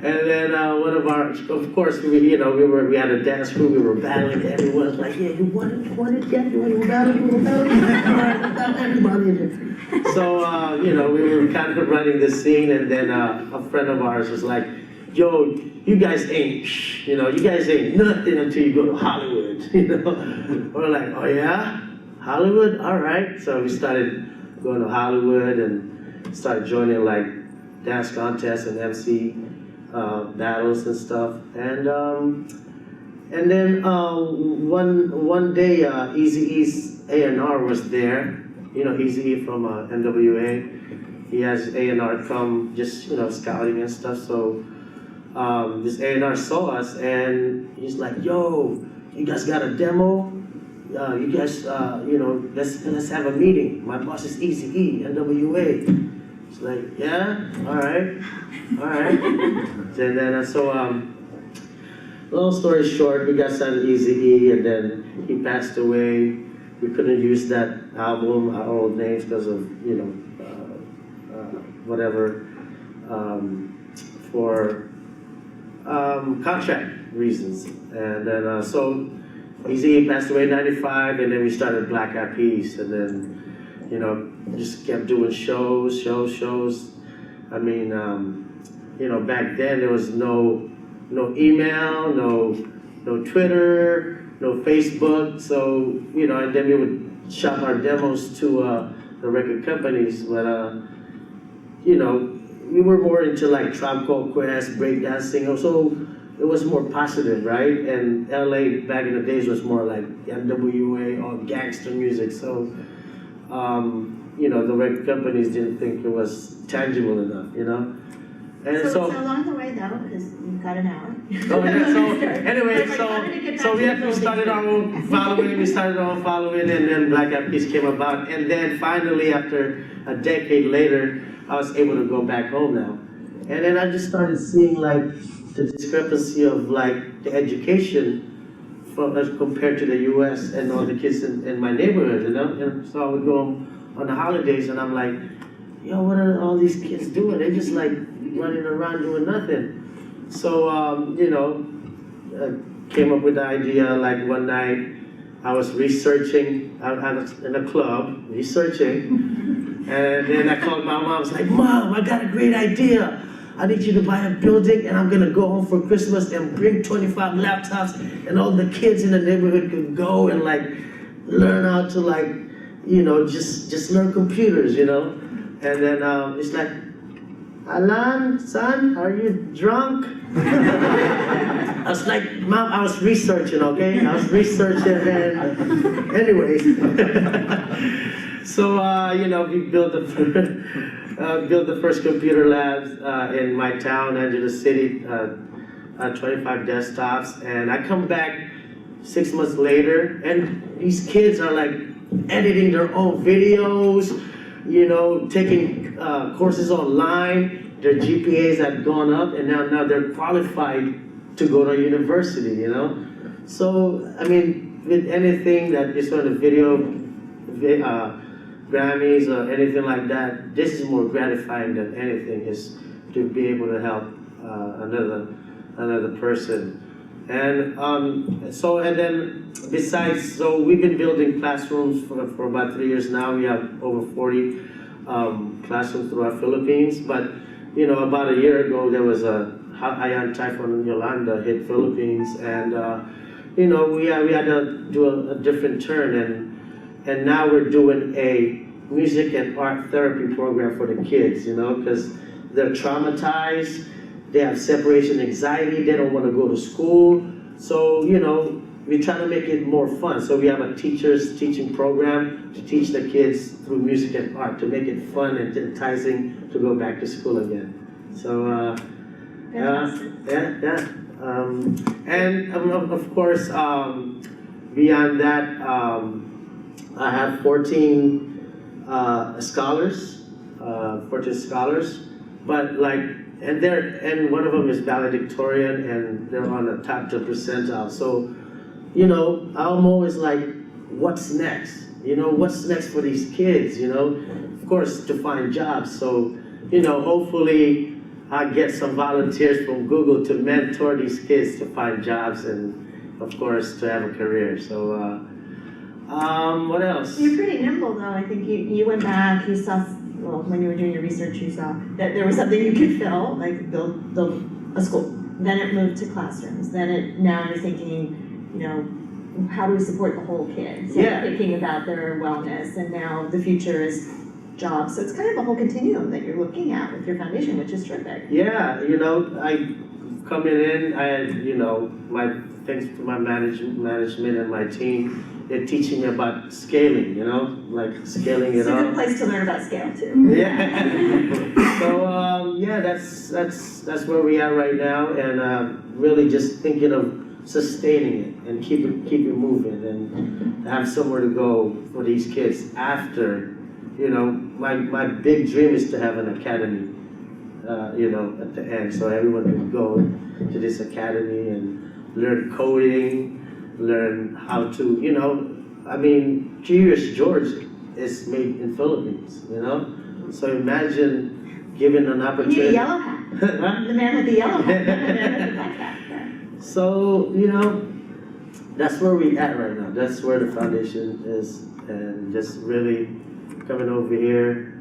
And then one of our, of course, we had a dance crew. We were battling. Everyone was like, "Yeah, you want it? Yeah, you want to battle? You want to battle? Everybody in there." So you know, we were kind of running the scene, and then a friend of ours was like, "Yo, you guys ain't nothing until you go to Hollywood." You know, we're like, "Oh yeah, Hollywood? All right." So we started going to Hollywood and started joining like dance contests and MC battles and stuff. And then one day Eazy-E's A&R was there. You know, Eazy-E from NWA. He has A&R come just, you know, scouting and stuff. So this A&R saw us and he's like, "Yo, you guys got a demo? You guys, you know, let's have a meeting. My boss is Eazy-E, NWA." It's like, "Yeah, all right. And then, long story short, we got signed to Eazy-E, and then he passed away. We couldn't use that album, our old names, because of, you know, whatever, for contract reasons. And then, so Eazy-E passed away in '95, and then we started Black Eyed Peas, and then, you know, just kept doing shows. I mean, you know, back then there was no email, no Twitter, no Facebook. So, you know, and then we would shop our demos to the record companies. But, you know, we were more into like Tribe Called Quest, breakdancing. So it was more positive, right? And LA back in the days was more like NWA or gangster music. So, you know, the record companies didn't think it was tangible enough, you know? And So along the way though, because you've got an hour. Oh yeah, so anyway, so we started our own following, and then Black Eyed Peas came about. And then finally, after a decade later, I was able to go back home now. And then I just started seeing like the discrepancy of like the education from as compared to the US and all the kids in my neighborhood, you know? And so I would go on the holidays and I'm like, yo, what are all these kids doing? They're just like running around doing nothing. So, you know, came up with the idea, like one night I was researching, I was in a club, researching, and then I called my mom, I was like, "Mom, I got a great idea. I need you to buy a building and I'm gonna go home for Christmas and bring 25 laptops and all the kids in the neighborhood could go and like learn how to like, you know, just learn computers, you know?" And then it's like, "Alan, son, are you drunk?" I was like, "Mom, I was researching, okay? I was researching and anyways." So, you know, we built the first computer labs in my town, Angeles City, 25 desktops. And I come back 6 months later and these kids are like editing their own videos, you know, taking courses online. Their GPAs had gone up, and now they're qualified to go to university, you know? So, I mean, with anything that is on the video, Grammys or anything like that, this is more gratifying than anything, is to be able to help another person. And and then besides, so we've been building classrooms for about 3 years now. We have over 40 classrooms throughout Philippines, but you know, about a year ago, there was a Haiyan Typhoon Yolanda hit Philippines, and you know, we had to do a different turn, and now we're doing a music and art therapy program for the kids, you know, because they're traumatized, they have separation anxiety, they don't want to go to school. So, you know, we try to make it more fun. So we have a teacher's teaching program to teach the kids through music and art, to make it fun and enticing to go back to school again. So, and of course, beyond that, I have 14 scholars, 14 scholars, but like, and one of them is valedictorian, and they're on the top 10 percentile. So, you know, I'm always like, what's next? You know, what's next for these kids? You know, of course, to find jobs. So, you know, hopefully I get some volunteers from Google to mentor these kids to find jobs and, of course, to have a career. So, what else? You're pretty nimble though. I think you went back, you saw, well, when you were doing your research, you saw that there was something you could fill, like build a school. Then it moved to classrooms. Now you're thinking, you know, how do we support the whole kid? So Yeah. thinking about their wellness, and now the future is jobs. So it's kind of a whole continuum that you're looking at with your foundation, which is terrific. Yeah, you know, I coming in, I had, you know, thanks to my management and my team, they're teaching me about scaling, you know, like scaling It's it a good up. place to learn about scale too. Yeah. So yeah, that's where we are right now, and really just thinking of sustaining it and keep it moving, and have somewhere to go for these kids after. You know, my big dream is to have an academy, you know, at the end, so everyone can go to this academy and learn coding, learn how to, you know, I mean, Curious George is made in Philippines, you know? So imagine given an You opportunity. need a yellow hat. Huh? The man with the yellow hat. The man with the black hat. So, you know, that's where we're at right now. That's where the foundation is, and just really coming over here.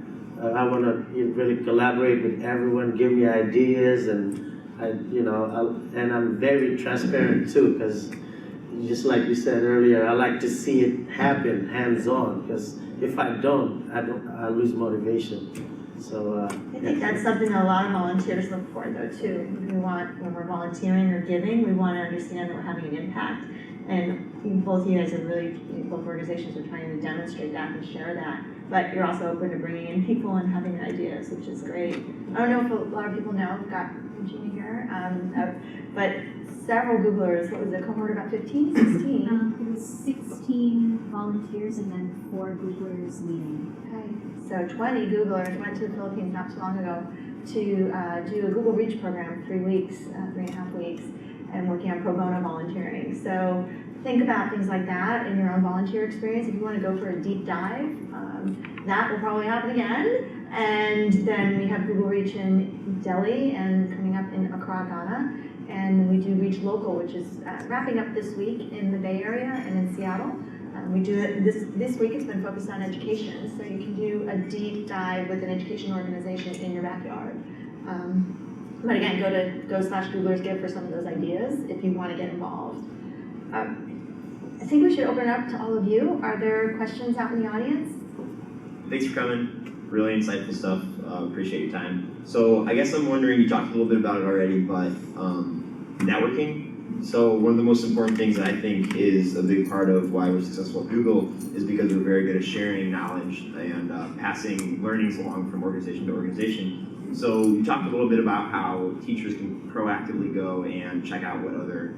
I want to really collaborate with everyone, give me ideas, and and I'm very transparent too, because just like you said earlier, I like to see it happen hands-on, because if I don't, I lose motivation. So I think that's something that a lot of volunteers look for though too. When we're volunteering or giving, we want to understand that we're having an impact. And both of you guys are really, both organizations are trying to demonstrate that and share that. But you're also open to bringing in people and having ideas, which is great. I don't know if a lot of people know, we've got Virginia here, but several Googlers, what was it, cohort about 15, 16? It was 16 volunteers and then 4 Googlers leading. Okay, so 20 Googlers went to the Philippines not too long ago to do a Google Reach program, 3 weeks, 3.5 weeks, and working on pro bono volunteering. So think about things like that in your own volunteer experience. If you want to go for a deep dive, that will probably happen again. And then we have Google Reach in Delhi and coming up in Accra, Ghana. And we do Reach Local, which is wrapping up this week in the Bay Area and in Seattle. We do it this week. It's been focused on education, so you can do a deep dive with an education organization in your backyard. But again, go/GooglersGive for some of those ideas if you want to get involved. I think we should open it up to all of you. Are there questions out in the audience? Thanks for coming. Really insightful stuff. Appreciate your time. So I guess I'm wondering, you talked a little bit about it already, but networking. So one of the most important things that I think is a big part of why we're successful at Google is because we're very good at sharing knowledge and passing learnings along from organization to organization. So you talked a little bit about how teachers can proactively go and check out what other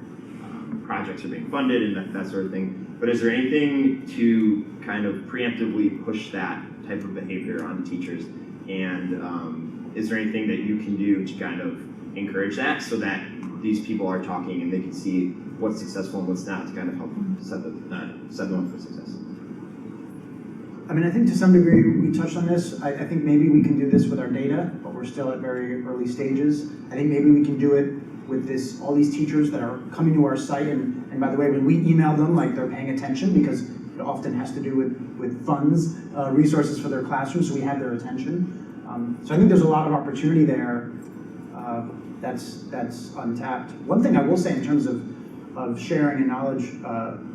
projects are being funded and that sort of thing. But is there anything to kind of preemptively push that type of behavior on teachers? And is there anything that you can do to kind of encourage that so that these people are talking and they can see what's successful and what's not to kind of help set them up for success? I mean, I think to some degree we touched on this. I think maybe we can do this with our data, but we're still at very early stages. I think maybe we can do it with all these teachers that are coming to our site, and by the way, when we email them, like, they're paying attention, because it often has to do with funds, resources for their classrooms, so we have their attention. So I think there's a lot of opportunity there that's untapped. One thing I will say in terms of of sharing and knowledge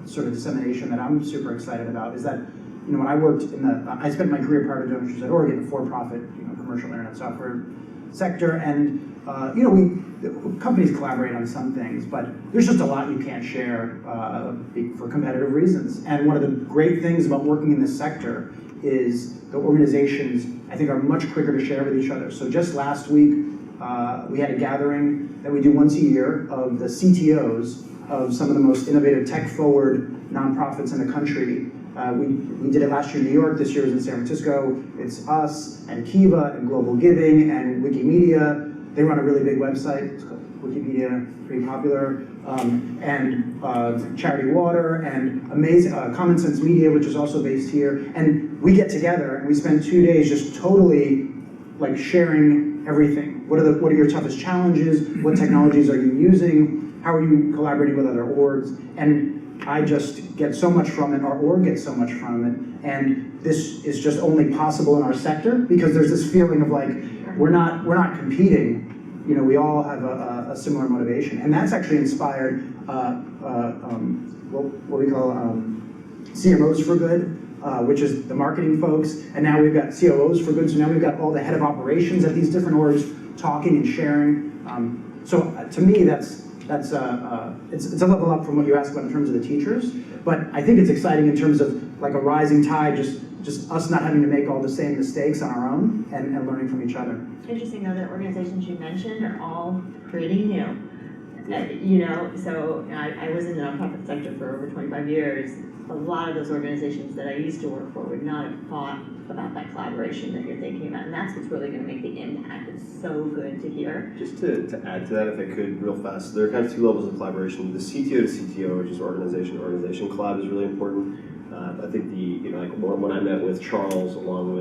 sort of dissemination that I'm super excited about is that, you know, when I worked I spent my career prior to DonorsChoose at Oregon, a for-profit, you know, commercial internet software sector, and you know, companies collaborate on some things, but there's just a lot you can't share for competitive reasons. And one of the great things about working in this sector is the organizations, I think, are much quicker to share with each other. So just last week, we had a gathering that we do once a year of the CTOs of some of the most innovative tech-forward nonprofits in the country. We did it last year in New York, this year was in San Francisco. It's us and Kiva and Global Giving and Wikimedia. They run a really big website, it's called Wikipedia, pretty popular, and Charity Water and amazing Common Sense Media, which is also based here. And we get together and we spend 2 days just totally like sharing everything. What are your toughest challenges? What technologies are you using? How are you collaborating with other orgs? And I just get so much from it, our org gets so much from it, and this is just only possible in our sector because there's this feeling of like, we're not competing, you know, we all have a similar motivation. And that's actually inspired what we call CMOs for Good, which is the marketing folks, and now we've got COOs for Good, so now we've got all the head of operations at these different orgs talking and sharing. So to me, it's a level up from what you asked about in terms of the teachers, but I think it's exciting in terms of like a rising tide, just us not having to make all the same mistakes on our own and learning from each other. Interesting though, the organizations you mentioned are all pretty new. You know, so I was in the nonprofit sector for over 25 years. A lot of those organizations that I used to work for would not have thought about that collaboration that you're thinking about, and that's what's really going to make the impact. It's so good to hear. Just to add to that, if I could, real fast, there are kind of two levels of collaboration. The CTO to CTO, which is organization to organization collab, is really important. I think like when I met with Charles along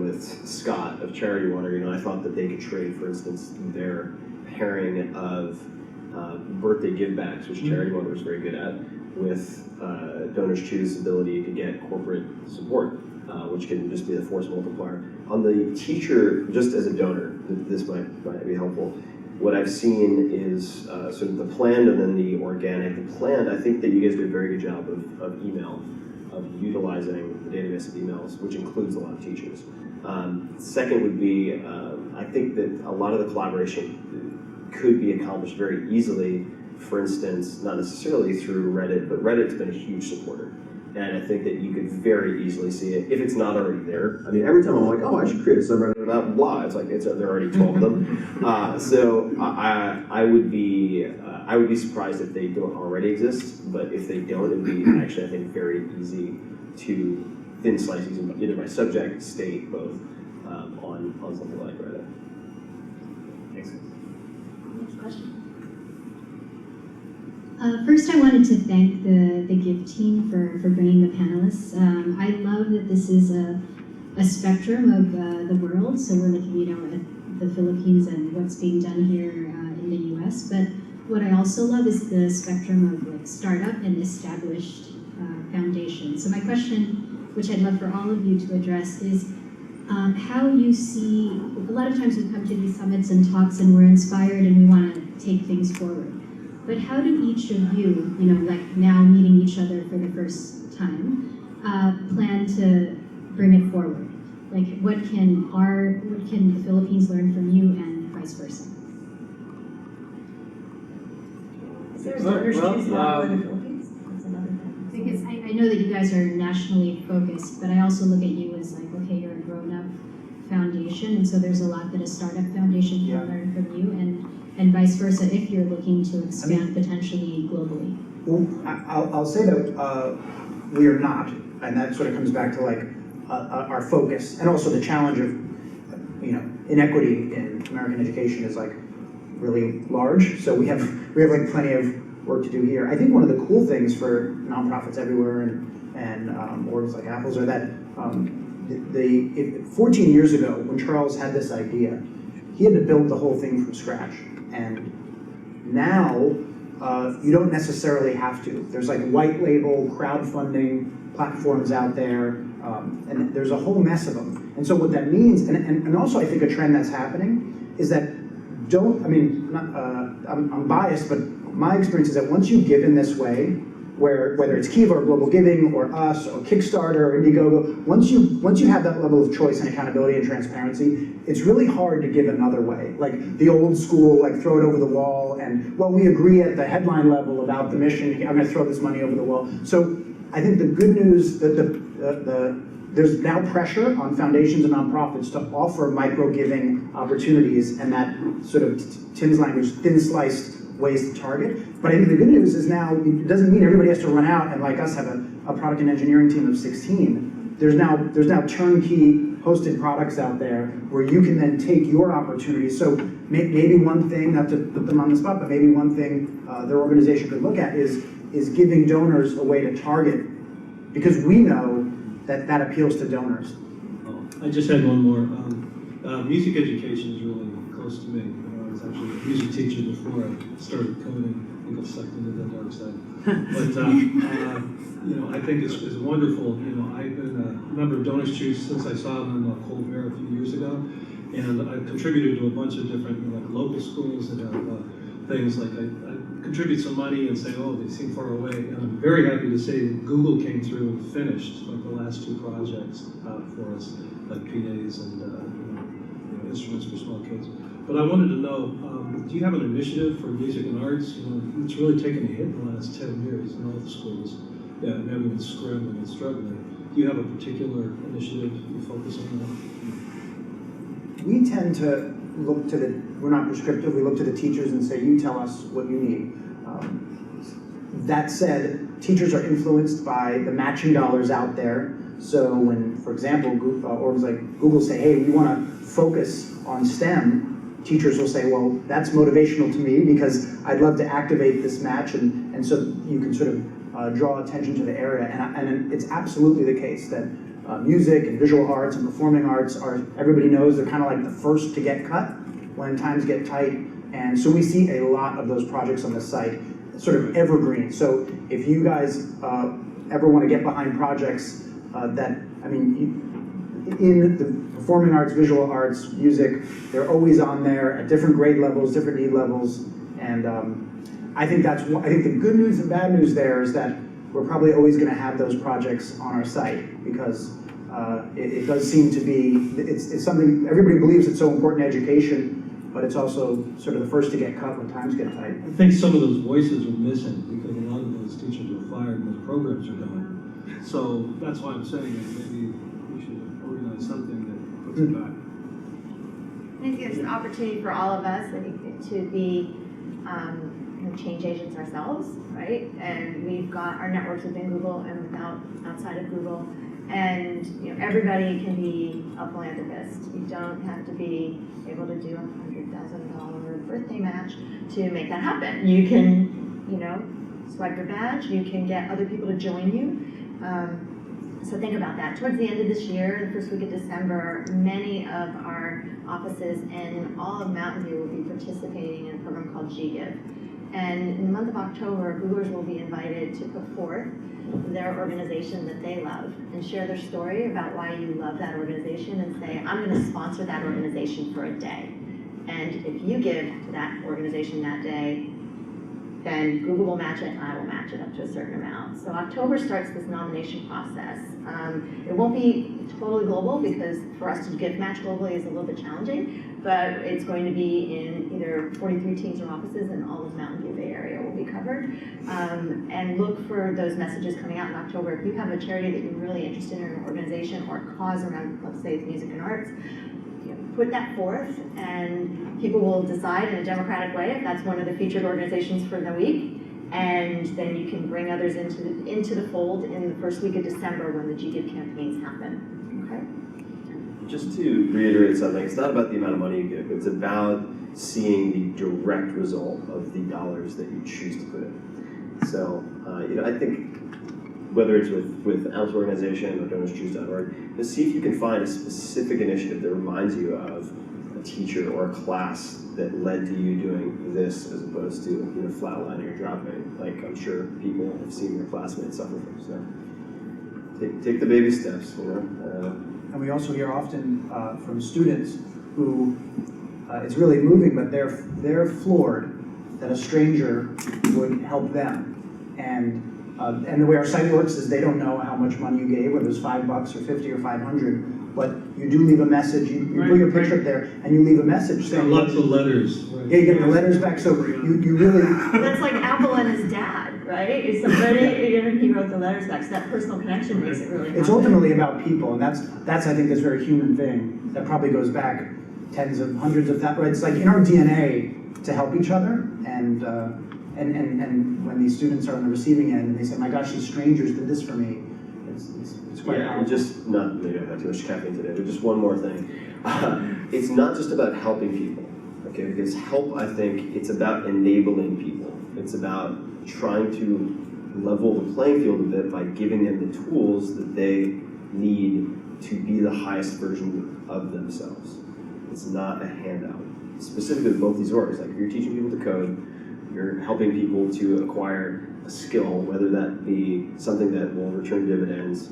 with Scott of Charity Water, you know, I thought that they could trade, for instance, their pairing of birthday givebacks, which Charity Water was very good at, with DonorsChoose's ability to get corporate support, which can just be the force multiplier. On the teacher, just as a donor, this might be helpful. What I've seen is sort of the planned and then the organic. The planned, I think that you guys do a very good job of email, of utilizing the database of emails, which includes a lot of teachers. Second would be, I think that a lot of the collaboration could be accomplished very easily, for instance, not necessarily through Reddit, but Reddit's been a huge supporter. And I think that you could very easily see it if it's not already there. I mean, every time I'm like, oh, I should create a subreddit about blah. It's like there are already 12 of them. So I would be surprised if they don't already exist. But if they don't, it would be actually, I think, very easy to thin slice using either by subject, state, both on something like Reddit. Thanks. Next question. First, I wanted to thank the GIVE team for bringing the panelists. I love that this is a spectrum of the world. So we're looking, you know, at the Philippines and what's being done here in the U.S. But what I also love is the spectrum of like startup and established foundations. So my question, which I'd love for all of you to address, is how you see. A lot of times we come to these summits and talks and we're inspired and we want to take things forward. But how do each of you, you know, like now meeting each other for the first time, plan to bring it forward? Like, what can the Philippines learn from you and vice versa? Is there a DonorsChoose model in the Philippines? That's another thing. Because I know that you guys are nationally focused, but I also look at you as like, okay, you're a grown-up foundation, and so there's a lot that a startup foundation can learn from you, and vice versa if you're looking to expand potentially globally. Well, I'll say that we are not, and that sort of comes back to like our focus, and also the challenge of, you know, inequity in American education is like really large. So we have like plenty of work to do here. I think one of the cool things for nonprofits everywhere and orgs like Apple's are that 14 years ago when Charles had this idea, he had to build the whole thing from scratch. And now you don't necessarily have to. There's like white label crowdfunding platforms out there, and there's a whole mess of them. And so what that means, and also I think a trend that's happening is that don't, I mean, I'm biased, but my experience is that once you give in this way, whether it's Kiva or Global Giving or us or Kickstarter or Indiegogo, once you have that level of choice and accountability and transparency, it's really hard to give another way. Like the old school, like throw it over the wall and, well, we agree at the headline level about the mission, I'm gonna throw this money over the wall. So I think the good news that there's now pressure on foundations and nonprofits to offer micro-giving opportunities and that sort of Tim's language, thin-sliced ways to target. But I think the good news is now, it doesn't mean everybody has to run out and like us have a product and engineering team of 16. There's now turnkey hosted products out there where you can then take your opportunities. So maybe one thing, not to put them on the spot, but maybe one thing their organization could look at is giving donors a way to target, because we know that appeals to donors. I just had one more. Music education is really close to me. I was actually a music teacher before I started coding. I got sucked into the dark side. But I think it's wonderful. I've been a member of DonorsChoose since I saw them in Colbert a few years ago, and I've contributed to a bunch of different like local schools that have things like I contribute some money and say, oh, they seem far away. And I'm very happy to say that Google came through and finished like the last 2 projects for us, like PAs and instruments for small kids. But I wanted to know, do you have an initiative for music and arts? It's really taken a hit in the last 10 years in all the schools. Yeah, and everyone's scrambling and struggling. Do you have a particular initiative you focus on that? We tend to look to we're not prescriptive, we look to the teachers and say, you tell us what you need. That said, teachers are influenced by the matching dollars out there. So when, for example, orgs like Google say, hey, we want to focus on STEM, teachers will say, well, that's motivational to me because I'd love to activate this match, and so you can sort of draw attention to the area. And it's absolutely the case that music and visual arts and performing arts everybody knows they're kind of like the first to get cut when times get tight. And so we see a lot of those projects on the site, sort of evergreen. So if you guys ever want to get behind projects in the performing arts, visual arts, music, they're always on there at different grade levels, different need levels. And I think I think the good news and bad news there is that we're probably always going to have those projects on our site because it does seem to be, it's something, everybody believes it's so important in education, but it's also sort of the first to get cut when times get tight. I think some of those voices are missing because a lot of those teachers are fired and those programs are gone. So that's why I'm saying that maybe we should organize something that puts it back. I think there's an opportunity for all of us, I think, to be change agents ourselves, right? And we've got our networks within Google and outside of Google. And everybody can be a philanthropist. You don't have to be able to do a $100,000 birthday match to make that happen. You can, swipe your badge. You can get other people to join you. So think about that. Towards the end of this year, the first week of December, many of our offices in all of Mountain View will be participating in a program called GGive. And in the month of October, Googlers will be invited to put forth their organization that they love and share their story about why you love that organization and say, I'm going to sponsor that organization for a day. And if you give to that organization that day, then Google will match it and I will match it up to a certain amount. So October starts this nomination process. It won't be totally global because for us to gift match globally is a little bit challenging, but it's going to be in either 43 teams or offices and all of Mountain View Bay Area will be covered. And look for those messages coming out in October. If you have a charity that you're really interested in, an organization or a cause around, let's say, music and arts, put that forth and people will decide in a democratic way if that's one of the featured organizations for the week. And then you can bring others into the fold in the first week of December when the GGive campaigns happen. Okay? Just to reiterate something, it's not about the amount of money you give, it's about seeing the direct result of the dollars that you choose to put in. So, I think whether it's with Al's organization or DonorsChoose.org, just see if you can find a specific initiative that reminds you of a teacher or a class that led to you doing this as opposed to flatlining or dropping, like I'm sure people have seen their classmates suffer from. So take the baby steps, And we also hear often from students who it's really moving, but they're floored that a stranger would help them. And the way our site works is they don't know how much money you gave, whether it's $5 or 50 or 500, but you do leave a message. You put your picture up there and you leave a message saying lots of letters. Right? Yeah, you get the letters back. So you really. That's like Apple and his dad, right? Is somebody, he wrote the letters back, so that personal connection makes it really. It's ultimately about people, and that's I think this very human thing that probably goes back tens of hundreds of that. Right? It's like in our DNA to help each other, and when these students are on the receiving end and they say, "My gosh, these strangers did this for me," it's quite powerful. And just not maybe I've had too much caffeine today, but just one more thing. It's not just about helping people, okay? Because help, I think, it's about enabling people. It's about trying to level the playing field a bit by giving them the tools that they need to be the highest version of themselves. It's not a handout. Specifically with both these orgs, like if you're teaching people to code, you're helping people to acquire a skill, whether that be something that will return dividends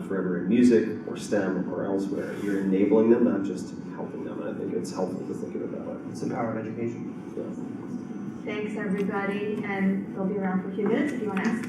forever in music or STEM or elsewhere. You're enabling them, not just helping them. And I think it's helpful to think of it that way. It's the power of education. Yeah. Thanks, everybody, and they'll be around for a few minutes if you want to ask